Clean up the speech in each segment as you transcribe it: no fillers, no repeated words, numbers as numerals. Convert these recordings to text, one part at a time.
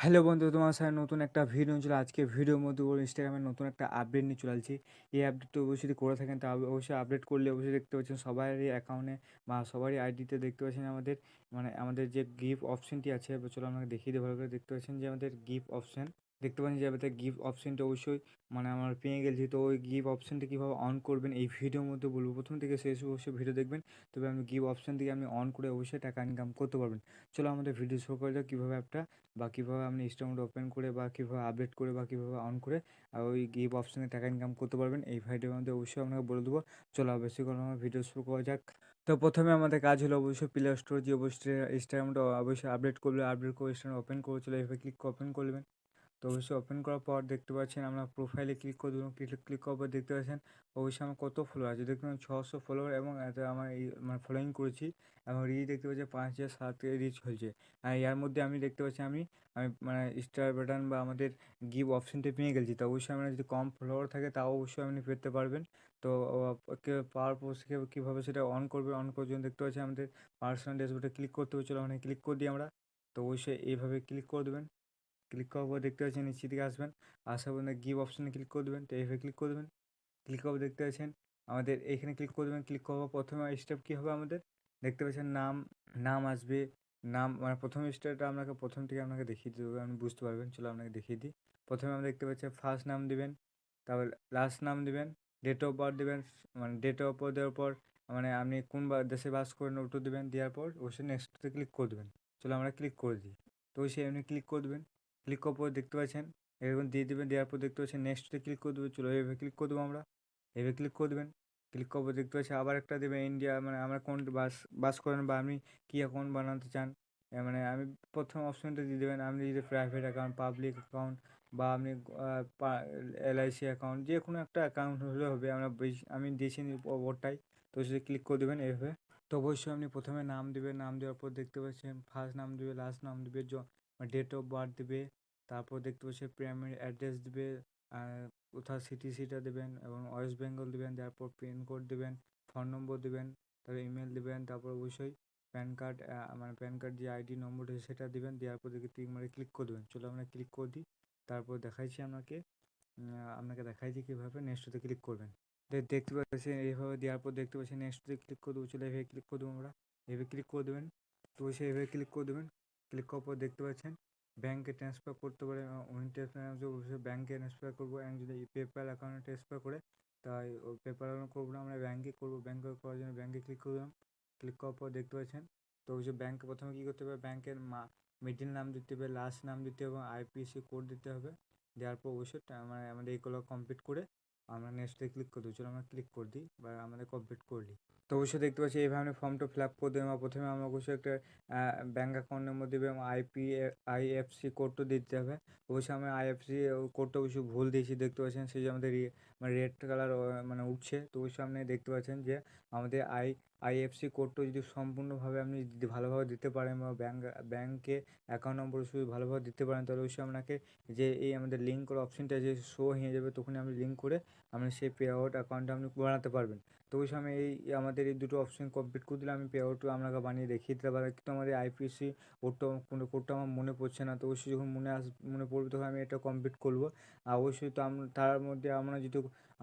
Hello বন্ধু, তোমার সাথে নতুন একটা ভিডিও চলে। আজকে ভিডিওর মধ্যে বলবো ইনস্টাগ্রামে নতুন একটা আপডেট নিয়ে চলে আসছি। এই আপডেটটা অবশ্যই যদি করে থাকেন তা অবশ্যই আপডেট করলে অবশ্যই দেখতে পাচ্ছেন সবারই অ্যাকাউন্টে বা সবারই আইডিতে দেখতে পাচ্ছেন আমাদের যে গিফট অপশনটি আছে। চলো আপনাকে দেখিয়ে দিই ভালো করে। দেখতে পাচ্ছেন যে আমাদের গিফট অপশন, দেখতে পাচ্ছেন যে আমাদের গিফট অপশনটা অবশ্যই আমার পেয়ে গেছি। তো ওই গিফট অপশনটি কীভাবে অন করবেন এই ভিডিওর মধ্যে বলবো। প্রথম থেকে শেষ অবশ্যই ভিডিও দেখবেন, তবে আমি গিফট অপশন থেকে অন করে অবশ্যই টাকা ইনকাম করতে পারবেন। চলো আমাদের ভিডিও শুরু করে যাক কীভাবে অ্যাপটা বা কীভাবে আপনি ইনস্টাগ্রামটা ওপেন করে বা কীভাবে আপডেট করে বা কীভাবে অন করে ওই গিভ অপশানে টাকা ইনকাম করতে পারবেন এই ভিডিওর মধ্যে অবশ্যই আপনাকে বলে দেবো। চলো বেশি করে আমার ভিডিও শুরু করা যাক। তো প্রথমে আমাদের কাজ হলো অবশ্যই প্লে স্টোর যে অবশ্যই ইনস্টাগ্রামটা অবশ্যই আপডেট করবে, আপডেট করে ইনস্টাগ্রাম ওপেন করে চলে এভাবে ক্লিক ওপেন করবেন। তো অবশ্যই ওপেন করার পর দেখতে পাচ্ছেন আমরা প্রোফাইলে ক্লিক করে দেবো। ক্লিক করার পর দেখতে পাচ্ছেন অবশ্যই আমার কত ফলোয়ার আছে, দেখতে পাচ্ছেন 600 ফলোয়ার এবং এতে আমার এই ফলোয়িং করেছি এবং রিচ দেখতে পাচ্ছি 5,007 রিচ হয়েছে। আর এর মধ্যে আমি দেখতে পাচ্ছি আমি আমি স্টার বাটন বা আমাদের গিভ অপশনটি পেয়ে গেছি। তো অবশ্যই আমরা যদি কম ফলোয়ার থাকে তাও অবশ্যই আপনি পেতে পারবেন। তো পাওয়ার পর কীভাবে সেটা অন করবে, অন করার জন্য দেখতে পাচ্ছি আমাদের পার্সোনাল ড্যাশবোর্ডে ক্লিক করতে হবে। চলো ওখানে ক্লিক করে দিই আমরা। তো অবশ্যই এইভাবে ক্লিক করে দেবেন। ক্লিক করার পর দেখতে পাচ্ছেন নিচের দিকে আসবেন, আসার পর গিভ অপশানে ক্লিক করে দেবেন। তো এইভাবে ক্লিক করে দেবেন। ক্লিক করার পর দেখতে পাচ্ছেন আমাদের এইখানে ক্লিক করে দেবেন। ক্লিক করার পর প্রথমে স্টেপ কী হবে আমাদের দেখতে পাচ্ছেন নাম নাম আসবে। নাম প্রথম স্টেপটা আপনাকে প্রথম থেকে আপনাকে দেখিয়ে দিতে হবে, আপনি বুঝতে পারবেন। চলো আপনাকে দেখিয়ে দিই। প্রথমে আমরা দেখতে পাচ্ছি ফার্স্ট নাম দিবেন, তারপর লাস্ট নাম দিবেন, ডেট অফ বার্থ দেবেন। ডেট অফ বার্থ দেওয়ার পর আপনি কোন দেশে বাস করেন ওটু দেবেন। দেওয়ার পর অবশ্যই নেক্সটতে ক্লিক করে দেবেন। চলো আমরা ক্লিক করে দিই। তো সেই আপনি ক্লিক করে দেবেন। ক্লিক করার পর দেখতে পাচ্ছেন এরকম দিয়ে দেবেন। দেওয়ার পর দেখতে পাচ্ছেন নেক্সটে ক্লিক করে দেবেন। চলো এভাবে ক্লিক করে দেবো আমরা। এভাবে ক্লিক করে দেবেন। ক্লিক করবো দেখতে পাচ্ছি আবার একটা দেবেন ইন্ডিয়া, আমরা কোন বাস করেন বা আপনি কী অ্যাকাউন্ট বানাতে চান। আমি প্রথম অপশনটা দিয়ে দেবেন। আপনি যদি প্রাইভেট অ্যাকাউন্ট, পাবলিক অ্যাকাউন্ট বা আপনি LIC অ্যাকাউন্ট যে কোনো একটা অ্যাকাউন্ট হলে হবে। আমি দিয়েছি ওটাই। তো সে ক্লিক করে দেবেন এভাবে। তো অবশ্যই আপনি প্রথমে নাম দেবেন। নাম দেওয়ার পর দেখতে পাচ্ছেন ফার্স্ট নাম দেবে, লাস্ট নাম দেবে, ডেট অফ বার্থ দেবে। তারপর দেখতে পাচ্ছেন প্রাইমারি অ্যাড্রেস দেবে, কোথাও সিটা দেবেন এবং ওয়েস্ট বেঙ্গল দেবেন। তারপর পিন কোড দেবেন, ফোন নম্বর দেবেন, তারপর ইমেল দেবেন। তারপর অবশ্যই প্যান কার্ড, প্যান কার্ড যে আইডি নম্বর আছে সেটা দেবেন। দেওয়ার পর দেখে ক্লিক করে দেবেন। চলো আমরা ক্লিক করে দিই। তারপর দেখাইছি আপনাকে দেখাইছি কীভাবে নেক্সটতে ক্লিক করবেন। দেখতে পাচ্ছেন এইভাবে দেওয়ার পর দেখতে পাচ্ছেন নেক্সটতে ক্লিক করে দেবো। চলো এভাবে ক্লিক করে দেবো আমরা। এভাবে ক্লিক করে দেবেন। তো এভাবে ক্লিক করে দেবেন। ক্লিক করার পর দেখতে পাচ্ছেন ব্যাঙ্কে ট্রান্সফার করতে পারে। অবশ্যই ব্যাঙ্কে ট্রান্সফার করবো এবং যদি পেপ্যাল অ্যাকাউন্টে ট্রান্সফার করে তাই ওই পেপ্যাল অ্যাকাউন্ট করবো না, আমরা ব্যাঙ্কে করবো। ব্যাঙ্কে করার জন্য ব্যাঙ্কে ক্লিক করলাম। ক্লিক করার পর দেখতে পাচ্ছেন তো অবশ্যই ব্যাঙ্কে প্রথমে কী করতে হবে, ব্যাঙ্কের মিডিল নাম দিতে হবে, লাস্ট নাম দিতে হবে এবং IPC কোড দিতে হবে। দেওয়ার পর অবশ্যই আমাদের এইগুলো কমপ্লিট করে আমরা নেক্সটে ক্লিক করে দেবো। চলো আমরা ক্লিক করে দিই বা আমাদের কমপ্লিট করলি। তো অবশ্যই দেখতে পাচ্ছি এইভাবে আমি ফর্মটা ফিল আপ করে দেবো। প্রথমে আমরা অবশ্যই একটা ব্যাঙ্ক অ্যাকাউন্ট নম্বর দেবে এবং IFSC কোডটা দিতে হবে। অবশ্যই আমি IFSC কোডটা অবশ্যই ভুল দিয়েছি, দেখতে পাচ্ছেন সেই যে আমাদের রেড কালার উঠছে। তো অবশ্যই আপনি দেখতে পাচ্ছেন যে আমাদের IFSC কোডটা যদি সম্পূর্ণভাবে আপনি যদি ভালোভাবে দিতে পারেন বা ব্যাঙ্কে অ্যাকাউন্ট নম্বর শুধু ভালোভাবে দিতে পারেন তাহলে অবশ্যই আপনাকে যে এই আমাদের লিঙ্ক করা অপশনটা যে শো হয়ে যাবে, তখনই আপনি লিঙ্ক করে আপনি সেই পে আউট অ্যাকাউন্টটা আপনি বানাতে পারবেন। তো ওই সময় আমাদের এই দুটো অপশন কমপ্লিট করে দিলে আমি পে আউটও আপনাকে বানিয়ে দেখিয়ে দিতে পারি। কিন্তু আমাদের IPC কোডটা আমার মনে পড়ছে না। তো অবশ্যই যখন মনে পড়বে তখন আমি এটা কমপ্লিট করবো। আর অবশ্যই তো তার মধ্যে আমরা যদি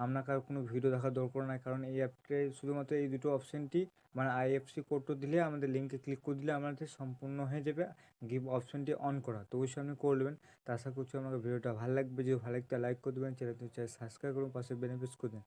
আপনাকে আর কোনো ভিডিও দেখার দরকার নাই, কারণ এই অ্যাপটায় শুধুমাত্র এই দুটো অপশনটি IFSC কোডটা দিলে আমাদের লিঙ্কে ক্লিক করে দিলে আমাদের সম্পূর্ণ হয়ে যাবে গিভ অপশনটি অন করা। তো অবশ্যই আপনি করে নেবেন। তো আশা করছি আমাকে ভিডিওটা ভালো লাগবে। যদি ভালো লাগতে লাইক করে দেবেন, চ্যানেলটি সাবস্ক্রাইব করুন, পাশে বেনিফিটস করে দেন।